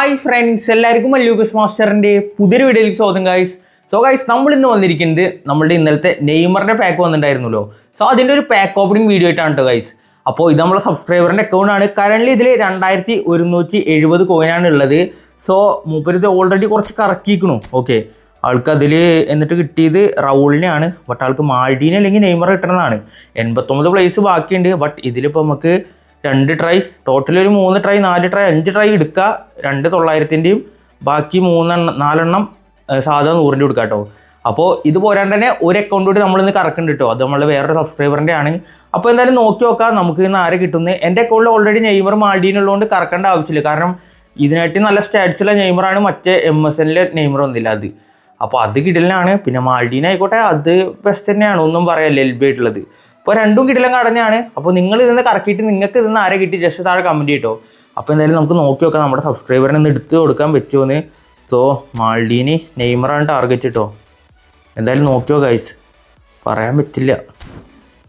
Hi friends, എല്ലാവർക്കും Lucas മാസ്റ്ററിൻ്റെ പുതിയൊരു വീഡിയോയിലേക്ക് സ്വാഗതം ഗൈസ്. സോ ഗൈസ്, നമ്മൾ ഇന്ന് വന്നിരിക്കുന്നത് നമ്മളുടെ ഇന്നലത്തെ നെയ്മറിൻ്റെ പാക്ക് വന്നിട്ടുണ്ടായിരുന്നല്ലോ. സോ അതിൻ്റെ ഒരു പാക്ക് ഓപ്പണിംഗ് വീഡിയോ ആയിട്ടാണ് കേട്ടോ ഗൈസ്. അപ്പോൾ ഇത് നമ്മളെ സബ്സ്ക്രൈബറിൻ്റെ അക്കൗണ്ടാണ്. കറൻ്റ് ഇതിൽ 2170 കോയിനാണ് ഉള്ളത്. സോ മൂപ്പരിത് ഓൾറെഡി കുറച്ച് കറക്കിയിരിക്കണു. ഓക്കെ, ആൾക്ക് അതിൽ എന്നിട്ട് കിട്ടിയത് റൗളിനെയാണ്. ബട്ട് ആൾക്ക് മാൾഡീനെ അല്ലെങ്കിൽ നെയ്മർ കിട്ടണമെന്നാണ്. 89 പ്ലേസ് ബാക്കിയുണ്ട്. ബട്ട് ഇതിലിപ്പോൾ നമുക്ക് 2 ട്രൈ, ടോട്ടൽ ഒരു 3 ട്രൈ 4 ട്രൈ 5 ട്രൈ എടുക്കുക. 2900-ൻ്റെയും ബാക്കി 4 സാധാ 100-ൻ്റെ കൊടുക്കുക കേട്ടോ. അപ്പോൾ ഇത് പോരാണ്ട് തന്നെ ഒരു അക്കൗണ്ട് കൂടി നമ്മളിന്ന് കറക്കുന്നുണ്ട് കേട്ടോ. അത് നമ്മൾ വേറൊരു സബ്സ്ക്രൈബറിൻ്റെ ആണ്. അപ്പോൾ എന്തായാലും നോക്കി നോക്കാം നമുക്ക് ഇന്ന് ആരെ കിട്ടുന്നത്. എൻ്റെ അക്കൗണ്ടിൽ ഓൾറെഡി നെയ്മർ മാൾഡീനുള്ളതുകൊണ്ട് കറക്കേണ്ട ആവശ്യമില്ല. കാരണം ഇതിനായിട്ട് നല്ല സ്റ്റാറ്റ്സുള്ള നെയ്മറാണ്. മറ്റേ MSNലെ നെയ്മർ ഒന്നില്ല അത്. അപ്പോൾ അത് കിടലിനാണ്. പിന്നെ മാൾഡീൻ ആയിക്കോട്ടെ, അത് ബെസ്റ്റ് തന്നെയാണ്, ഒന്നും പറയാല്ല. LB ആയിട്ടുള്ളത് ഇപ്പോൾ രണ്ടും കിടിലം കടഞ്ഞാണ്. അപ്പോൾ നിങ്ങൾ ഇതിന്ന് കറക്കിയിട്ട് നിങ്ങൾക്ക് ഇതിന്ന് ആരെ കിട്ടി ജസ്റ്റ് താഴെ കമൻറ്റ് ചെയ്യട്ടോ. അപ്പോൾ എന്തായാലും നമുക്ക് നോക്കി നോക്കാം നമ്മുടെ സബ്സ്ക്രൈബറിനെ ഒന്ന് എടുത്ത് കൊടുക്കാൻ പറ്റുമോയെന്ന്. സോ മാൾഡീനി നെയ്മറാണ് ടാർഗറ്റ് കേട്ടോ. എന്തായാലും നോക്കിയോ ഗൈസ്, പറയാൻ പറ്റില്ല.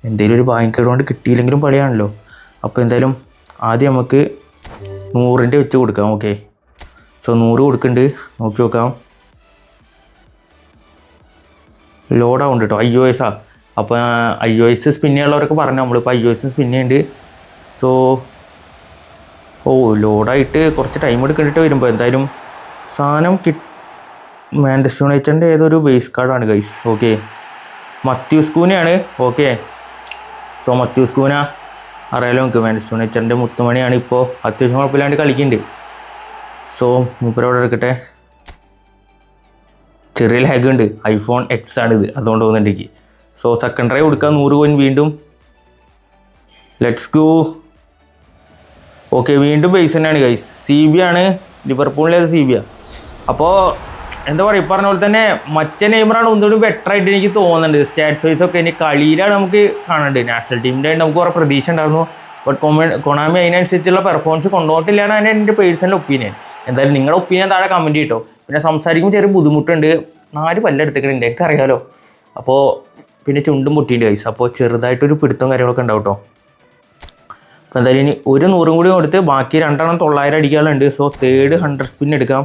എന്തെങ്കിലും ഒരു ബാങ്കിക്കേട് കൊണ്ട് കിട്ടിയില്ലെങ്കിലും പണിയാണല്ലോ. അപ്പോൾ എന്തായാലും ആദ്യം നമുക്ക് 100-ൻ്റെ വെച്ച് കൊടുക്കാം. ഓക്കെ, സോ 100 കൊടുക്കുന്നുണ്ട്. നോക്കി നോക്കാം. ലോഡാവുണ്ട് കേട്ടോ. iOS അപ്പോൾ iOS സ്പിന്നുള്ളവരൊക്കെ പറഞ്ഞു. നമ്മളിപ്പോൾ iOS സ്പിന്നുണ്ട്. സോ ലോഡായിട്ട് കുറച്ച് ടൈം എടുക്കേണ്ടിട്ട് വരുമ്പോൾ എന്തായാലും സാധനം മാഞ്ചസ്റ്റർ യുണൈറ്റഡിൻ്റെ ഏതൊരു ബേസ് കാർഡാണ് ഗൈസ്. ഓക്കെ, മത്യൂസ് കൂനയാണ്. ഓക്കെ, സോ മത്യൂസ് കൂന അറിയാലോ നമുക്ക്, മാഞ്ചസ്റ്റർ യുണൈറ്റഡിൻ്റെ മുത്തുമണിയാണ്. ഇപ്പോൾ അത്യാവശ്യം കുഴപ്പമില്ലാണ്ട് കളിക്കുന്നുണ്ട്. സോ മൂപ്പരോടെ എടുക്കട്ടെ. ചെറിയ ലാഗ് ഉണ്ട്. iPhone X ആണിത്, അതുകൊണ്ട് തോന്നുന്നുണ്ടെങ്കിൽ. സോ സെക്കൻഡ് ട്രൈ കൊടുക്കുക. 100 കോയിൻ വീണ്ടും. Let's go. ഓക്കെ, വീണ്ടും ബേസ് തന്നെയാണ് ഗൈസ്. CB ആണ്, ലിവർപൂളിലേത് CB. അപ്പോൾ എന്താ പറയുക, ഈ പറഞ്ഞ പോലെ തന്നെ മറ്റേ നെയ്മറാണ് ഒന്നുകൂടി ബെറ്റർ ആയിട്ട് എനിക്ക് തോന്നുന്നുണ്ട്. സ്റ്റാറ്റ്സ് വൈസ് ഒക്കെ ഇനി കളിയിലാണ് നമുക്ക് കാണേണ്ടത്. നാഷണൽ ടീമിൻ്റെ നമുക്ക് കുറേ പ്രതീക്ഷ ഉണ്ടായിരുന്നു. ബട്ട് കൊണാമി അതിനനുസരിച്ചുള്ള പെർഫോമൻസ് കൊണ്ടുപോയിട്ടില്ലാണ് എൻ്റെ പേഴ്സണൽ ഒപ്പീനിയൻ. എന്തായാലും നിങ്ങളുടെ ഒപ്പീനിയൻ താഴെ കമൻറ്റ് ചെയ്യട്ടോ. പിന്നെ സംസാരിക്കുമ്പോൾ ചെറിയ ബുദ്ധിമുട്ടുണ്ട്. 4 പല്ലെടുത്തേക്കുന്നുണ്ട്, എനിക്കറിയാലോ. അപ്പോൾ പിന്നെ ചുണ്ടും പൊട്ടിയിട്ടുണ്ട് ഗൈസ്. അപ്പോൾ ചെറുതായിട്ടൊരു പിടുത്തവും കാര്യങ്ങളൊക്കെ ഉണ്ടാവും കേട്ടോ. അപ്പോൾ എന്തായാലും ഇനി ഒരു 100 കൂടി കൊടുത്ത് ബാക്കി 2 900 അടിക്കാനുണ്ട്. സോ തേർഡ് 100 സ്പിൻ എടുക്കാം.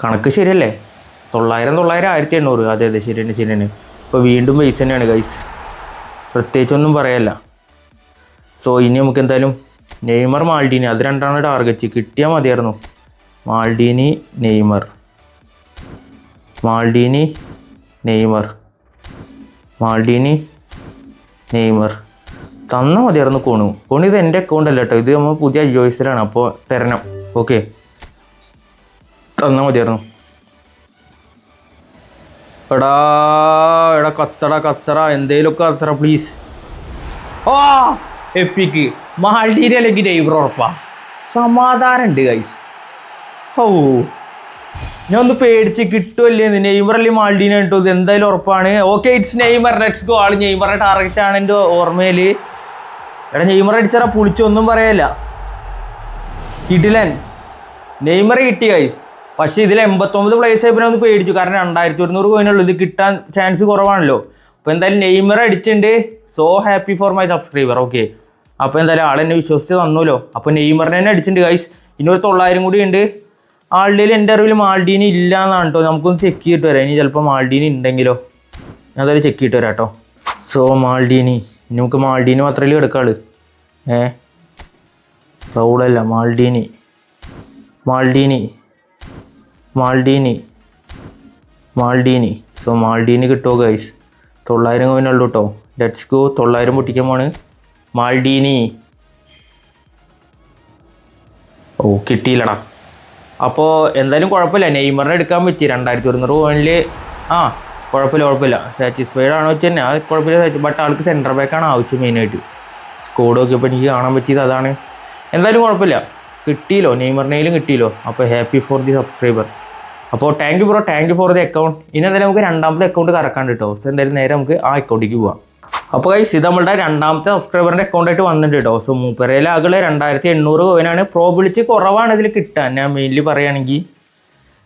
കണക്ക് ശരിയല്ലേ? 900 1800. അതെ അതെ, ശരിയാണ് ശരിയാണ്. ഇപ്പോൾ വീണ്ടും ബേസ് തന്നെയാണ് ഗൈസ്, പ്രത്യേകിച്ചൊന്നും പറയല്ല. സോ ഇനി നമുക്ക് എന്തായാലും നെയ്മർ മാൾഡീനി അത് 2 ടാർഗറ്റ് കിട്ടിയാൽ മതിയായിരുന്നു. Maldini Neymar, Maldini Neymar, Maldini Neymar തന്നാൽ മതിയായിരുന്നു. കോണു ഇത് എൻ്റെ അക്കൗണ്ട് അല്ല കേട്ടോ, ഇത് നമ്മൾ പുതിയ iOS-ലാണ്. അപ്പോൾ തരണം. ഓക്കെ, തന്നാൽ മതിയായിരുന്നു. എടാ കത്തറ എന്തേലൊക്കെ കത്തറ പ്ലീസ്. എപ്പിക്ക് മാൾഡീനി അല്ലെങ്കിൽ നെയ്മർ ഉറപ്പാ. സമാധാനം ഉണ്ട് ഗൈസ്. ഞാൻ ഒന്ന് പേടിച്ച് കിട്ടുമല്ലേ. നെയ്മർ അല്ലെങ്കിൽ മാൾഡീനി കേട്ടോ, ഇത് എന്തായാലും ഉറപ്പാണ്. Okay, it's Neymar. Let's go. ആൾ നെയ്മറിൻ്റെ ടാർഗറ്റാണ് എൻ്റെ ഓർമ്മയിൽ. എടാ നെയ്മർ അടിച്ചാൽ പുളിച്ചൊന്നും പറയല്ല. കിട്ടില്ലൻ നെയ്മർ കിട്ടി ഗൈസ്. പക്ഷേ ഇതിൽ 89 പ്ലേസ് ആയപ്പോൾ ഒന്ന് പേടിച്ചു. കാരണം 2100 കോയിനുള്ളൂ, ഇത് കിട്ടാൻ ചാൻസ് കുറവാണല്ലോ. അപ്പോൾ എന്തായാലും നെയ്മർ അടിച്ചിട്ടുണ്ട്. So happy for my subscriber. Okay, അപ്പോൾ എന്തായാലും ആളെന്നെ വിശ്വസിച്ച് തന്നല്ലോ. അപ്പോൾ നെയ്മറിനെ തന്നെ അടിച്ചിട്ടുണ്ട് ഗൈസ്. ഇനി ഒരു 900 കൂടി ഉണ്ട്. ആളുടെ എൻ്റെ അറിവിൽ മാൾഡീനി ഇല്ല എന്നാണ് കേട്ടോ. നമുക്കൊന്ന് ചെക്ക് ചെയ്തിട്ട് വരാം. ഇനി ചിലപ്പോൾ മാൾഡീനി ഉണ്ടെങ്കിലോ, ഞാൻ അതായത് ചെക്ക് ചെയ്തിട്ട് വരാം കേട്ടോ. സോ മാൾഡീനി, ഇനി നമുക്ക് മാൾഡീനി മാത്രമല്ലേ എടുക്കാള്. റൗളല്ല, Maldini Maldini Maldini Maldini. So Maldini കിട്ടുമോ ഗൈസ്? 900 കോയിനുള്ളൂ കേട്ടോ. Let's go. 900 പൊട്ടിക്കാൻ പോണ്. മാൾഡീനി. കിട്ടിയില്ലടാ. അപ്പോൾ എന്തായാലും കുഴപ്പമില്ല, നെയ്മറിനെ എടുക്കാൻ പറ്റി. 2100 കോയിനിൽ കുഴപ്പമില്ല. സാറ്റിസ്ഫൈഡ് ആണോ വെച്ച് തന്നെ അത് കുഴപ്പമില്ല. ബട്ട് ആൾക്ക് സെൻറ്റർ ബാക്കാണ് ആവശ്യം മെയിനായിട്ട്. സ്കോഡ് നോക്കിയപ്പോൾ എനിക്ക് കാണാൻ പറ്റിയത് അതാണ്. എന്തായാലും കുഴപ്പമില്ല, കിട്ടിയല്ലോ. നെയ്മറിനേലും കിട്ടിയല്ലോ. അപ്പോൾ ഹാപ്പി ഫോർ ദി സബ്സ്ക്രൈബർ. അപ്പോൾ thank you bro, thank you for the account. ഇനി എന്തായാലും നമുക്ക് 2ാമത്തെ അക്കൗണ്ട് കറക്കാണ്ട് കേട്ടോ. സോ എന്തായാലും നേരെ നമുക്ക് ആ അക്കൗണ്ടിലേക്ക് പോവാം. അപ്പോൾ ഗൈസ്, ഇത് നമ്മളുടെ 2ാമത്തെ സബ്സ്ക്രൈബറിൻ്റെ അക്കൗണ്ടായിട്ട് വന്നിട്ടുണ്ട് കേട്ടോ. സോ മൂപ്പരയിലെ ആകള് 2800 കോയിനാണ്. പ്രോബിലിറ്റി കുറവാണ് ഇതിൽ കിട്ടാൻ. ഞാൻ മെയിൻലി പറയുകയാണെങ്കിൽ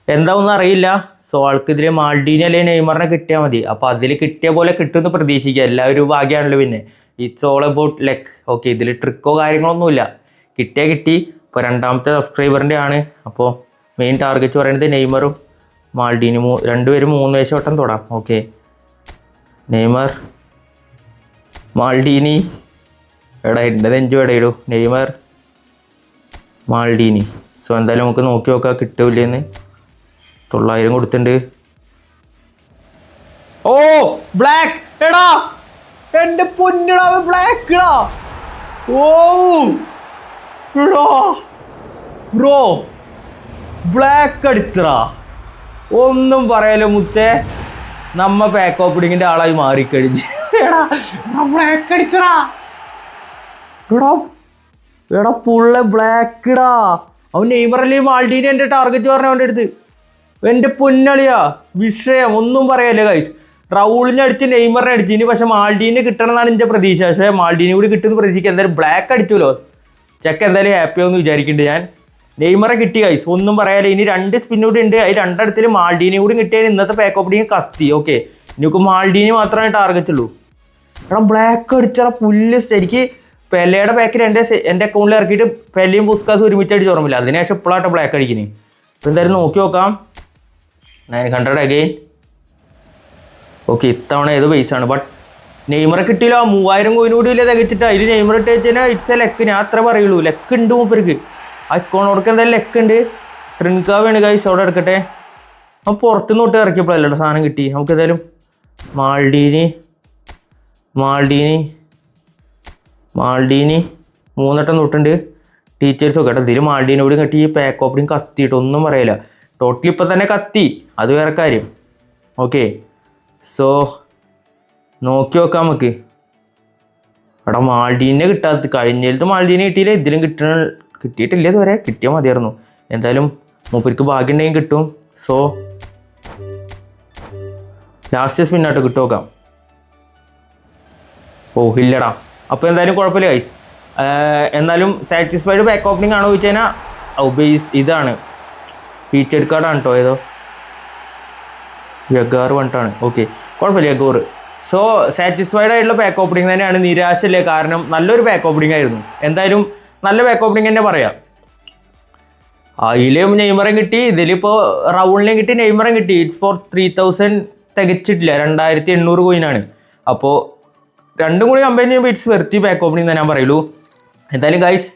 എന്താവൊന്നും അറിയില്ല. സോ ആൾക്ക് ഇതിൽ മാൾഡീനി അല്ലെങ്കിൽ നെയ്മറിനെ കിട്ടിയാൽ മതി. അപ്പോൾ അതിൽ കിട്ടിയ പോലെ കിട്ടുമെന്ന് പ്രതീക്ഷിക്കുക. എല്ലാവരും ഭാഗ്യമാണല്ലോ. പിന്നെ it's all about luck. Okay, ഇതിൽ ട്രിക്കോ കാര്യങ്ങളൊന്നുമില്ല. കിട്ടിയാൽ കിട്ടി. ഇപ്പോൾ രണ്ടാമത്തെ സബ്സ്ക്രൈബറിൻ്റെ ആണ്. അപ്പോൾ മെയിൻ ടാർഗറ്റ് പറയുന്നത് നെയ്മറും മാൾഡീനി രണ്ടുപേരും 3 വയസ്സ് തൊടാം. ഓക്കെ, നെയ്മർ മാൾഡീനി, എടാ എൻ്റെ നെഞ്ചു എടയിടൂ, നെയ്മർ മാൾഡീനി. സോ എന്തായാലും നമുക്ക് നോക്കി നോക്കാം കിട്ടൂലേന്ന്. 900 കൊടുത്തിട്ടുണ്ട്. ഓ ബ്ലാക്ക്, എടാ എൻ്റെ പൊന്നിടാ ബ്ലാക്ക് ഇടാ. ഓ ബ്രോ ബ്ലാക്ക് അടിച്ചടാ, ഒന്നും പറയാലോ മുത്തേ, നമ്മ പാക്ക് ഓപ്പണിങ്ങിൻ്റെ ആളായി മാറിക്കഴിഞ്ഞ്. എടാ ബ്ലാക്ക് അടിച്ചടാ, എടാ പുള്ള ബ്ലാക്ക് ഇടാ. അവൻ നെയ്മറല്ലേ മാൾഡീനി എൻ്റെ ടാർഗറ്റ് പറഞ്ഞ അവൻ്റെ അടുത്ത്. എൻ്റെ പൊന്നളിയാ വിഷയം, ഒന്നും പറയാല്ലേ ഗൈസ്. റൗളിനെ അടിച്ച് നെയ്മറിനെ അടിച്ചു. ഇനി പക്ഷെ മാൾഡീനെ കിട്ടണം എന്നാണ് എൻ്റെ പ്രതീക്ഷ. പക്ഷേ മാൾഡീനെ കൂടി കിട്ടുന്ന പ്രതീക്ഷയ്ക്ക് എന്തായാലും ബ്ലാക്ക് അടിച്ചുല്ലോ. ചെക്ക് എന്തായാലും ഹാപ്പിയാവെന്ന് വിചാരിക്കുന്നുണ്ട് ഞാൻ. നെയ്മറെ കിട്ടി ഗൈസ്, ഒന്നും പറയാല്ലേ. ഇനി 2 സ്പിൻ കൂടി ഉണ്ട്. അതിൽ 2 ഇടത്തിൽ മാൾഡീനെ കൂടി കിട്ടിയാൽ ഇന്നത്തെ പാക്ക് ഓപ്പണിങ് കത്തി. ഓക്കെ, ഇനിക്ക് മാൾഡീനി മാത്രമേ ടാർഗറ്റ് ഉള്ളൂ. എടാ ബ്ലാക്ക് അടിച്ചാൽ പുല്ല്. എനിക്ക് പെലയുടെ പാക്കിൽ എൻ്റെ അക്കൗണ്ടിൽ ഇറക്കിയിട്ട് പെലയും പുസ്കാസും ഒരുമിച്ച് അടിച്ച് ഓർമ്മയില്ല. അതിനുശേഷം ഇപ്പോഴാട്ടെ ബ്ലാക്ക് അടിക്കുന്നത്. അപ്പോൾ എന്തായാലും നോക്കി നോക്കാം. 900 അഗെയിൻ. ഓക്കെ, ഇത്തവണ ഏത് പൈസയാണ്. ബട്ട് നെയ്മറെ കിട്ടിയില്ല. 3000 കോയിൻ കൂടി ഇല്ല തികച്ചിട്ട്. അതിൽ നെയ്മർ ഇട്ട് വെച്ചാൽ ഇറ്റ്സ് എ ലെക്ക്. ഞാൻ അത്ര പറയുള്ളൂ, ലെക്ക് ഉണ്ട് മൂപ്പർക്ക്. ആ അക്കൗണ്ടോടൊക്കെ എന്തായാലും ലെക്ക് ഉണ്ട്. ട്രിൻകാവാണ് ഗൈസ്, അവിടെ എടുക്കട്ടെ. അപ്പം പുറത്തുനിന്ന് തൊട്ട് ഇറക്കിയപ്പോഴല്ലോ സാധനം കിട്ടി. നമുക്ക് എന്തായാലും മാൾഡീനി 3 തൊട്ടുണ്ട്. ടീച്ചേഴ്സ് ഒക്കെ കേട്ടോ. ഇതിൽ മാൾഡീനോട് കെട്ടി ഈ പാക്ക് ഓപ്പണിങ് കത്തിയിട്ട് ഒന്നും പറയില്ല. ടോട്ടലി ഇപ്പം തന്നെ കത്തി, അത് വേറെ കാര്യം. ഓക്കെ, സോ നോക്കി നോക്കാം നമുക്ക്. എടാ മാൾഡീനെ കിട്ടാത്ത, കഴിഞ്ഞിടത്ത് മാൾഡീനെ കിട്ടിയില്ല, ഇതിലും കിട്ടിയിട്ടില്ല ഇതുവരെ. കിട്ടിയാൽ മതിയായിരുന്നു. എന്തായാലും മൂപ്പർക്ക് ഭാഗ്യം ഉണ്ടെങ്കിൽ കിട്ടും. സോ ലാസ്റ്റ് സ്പിന്നായിട്ട് കിട്ടും നോക്കാം. ഓ ഇല്ലടാ. അപ്പോൾ എന്തായാലും കുഴപ്പമില്ല ഗൈസ്. എന്നാലും സാറ്റിസ്ഫൈഡ് ബാക്ക് ഓപ്പണിംഗ് ആണോ ചോദിച്ചു കഴിഞ്ഞാൽ ബേസ് ഇതാണ്, ഫീച്ചേർഡ് കാർഡാണ് കേട്ടോ. ഏതോ യഗാർ പറഞ്ഞിട്ടാണ്. ഓക്കെ, കുഴപ്പമില്ല യഗോർ. സോ സാറ്റിസ്ഫൈഡ് ആയിട്ടുള്ള പാക്ക് ഓപ്പണിംഗ് തന്നെയാണ്. നിരാശയില്ലേ, കാരണം നല്ലൊരു പാക്ക് ഓപ്പണിംഗ് ആയിരുന്നു. എന്തായാലും നല്ല പാക്ക് ഓപ്പണിംഗ് തന്നെ പറയാം. അതിലും നെയ്മറും കിട്ടി, ഇതിലിപ്പോൾ റൗളിനെയും കിട്ടി, നെയ്മറും കിട്ടി. ഇറ്റ്സ് ഫോർ 3000 തികച്ചിട്ടില്ല, 2800 കോയിനാണ്. അപ്പോൾ രണ്ടും കൂടി കമ്പയർ ചെയ്യുമ്പോൾ ഇറ്റ്സ് വെർത്തി പാക്ക് ഓപ്പണിംഗ് തന്നെ ഞാൻ പറയുള്ളൂ. എന്തായാലും ഗൈസ്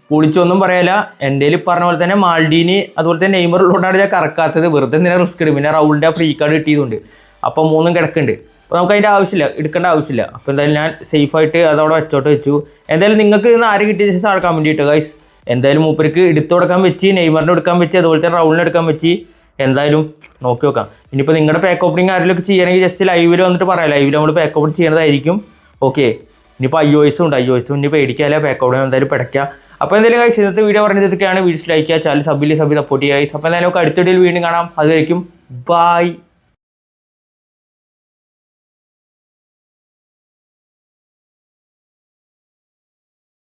പൊളിച്ചൊന്നും പറയാല്ല. എൻ്റെ പറഞ്ഞ പോലെ തന്നെ മാൾഡീനി അതുപോലെ തന്നെ നെയ്മറിലോട്ടാണ് ഞാൻ കറക്കാത്തത്. വെറുതെ എന്തിനാ റിസ്ക് എടുക്കും. പിന്നെ റൗളിൻ്റെ ഫ്രീ കാർഡ് കിട്ടിയതുകൊണ്ട്. അപ്പോൾ 3 കിടക്കുന്നുണ്ട്. അപ്പോൾ നമുക്ക് അതിൻ്റെ ആവശ്യമില്ല, എടുക്കേണ്ട ആവശ്യമില്ല. അപ്പോൾ എന്തായാലും ഞാൻ സേഫായിട്ട് അതവിടെ വെച്ചു. എന്തായാലും നിങ്ങൾക്ക് ഇന്ന് ആര് കിട്ടിയ ശേഷം ആൾ കമൻറ്റ് ചെയ്തിട്ട് ഗൈസ്. എന്തായാലും മൂപ്പർക്ക് എടുത്തു കൊടുക്കാൻ വെച്ച്, നെയ്മറിനെ എടുക്കാൻ വെച്ച്, അതുപോലെ തന്നെ റൗളിനെ എടുക്കാൻ വെച്ച്. എന്തായാലും നോക്കി നോക്കാം. ഇനിയിപ്പോൾ നിങ്ങളുടെ പാക്ക് ഓപ്പണിംഗ് ആരെങ്കിലും ചെയ്യണമെങ്കിൽ ജസ്റ്റ് ലൈവിൽ വന്നിട്ട് പറയാം. ലൈവിൽ നമ്മൾ പാക്ക് ഓപ്പൺ ചെയ്യുന്നതായിരിക്കും. ഓക്കെ, ഇനിയിപ്പോൾ IOS ഉണ്ട്. IOS ഇനി പേടിക്കാല്ല, പാക്ക് ഓപ്പൺ എന്തായാലും പിടയ്ക്കുക. അപ്പോൾ എന്തായാലും ഗൈസ് ഇന്നത്തെ വീഡിയോ പറഞ്ഞത് ഇതൊക്കെയാണ്. വീഡിയോസ് ലൈക്ക് ചെയ്യുക, ചാനൽ സബ്ബിൽ സപ്പോർട്ട് ചെയ്യുക. അപ്പോൾ എന്തായാലും നമുക്ക് അടുത്ത വീഡിയോയിൽ വീണ്ടും കാണാം. അതുവരെയും ബൈ.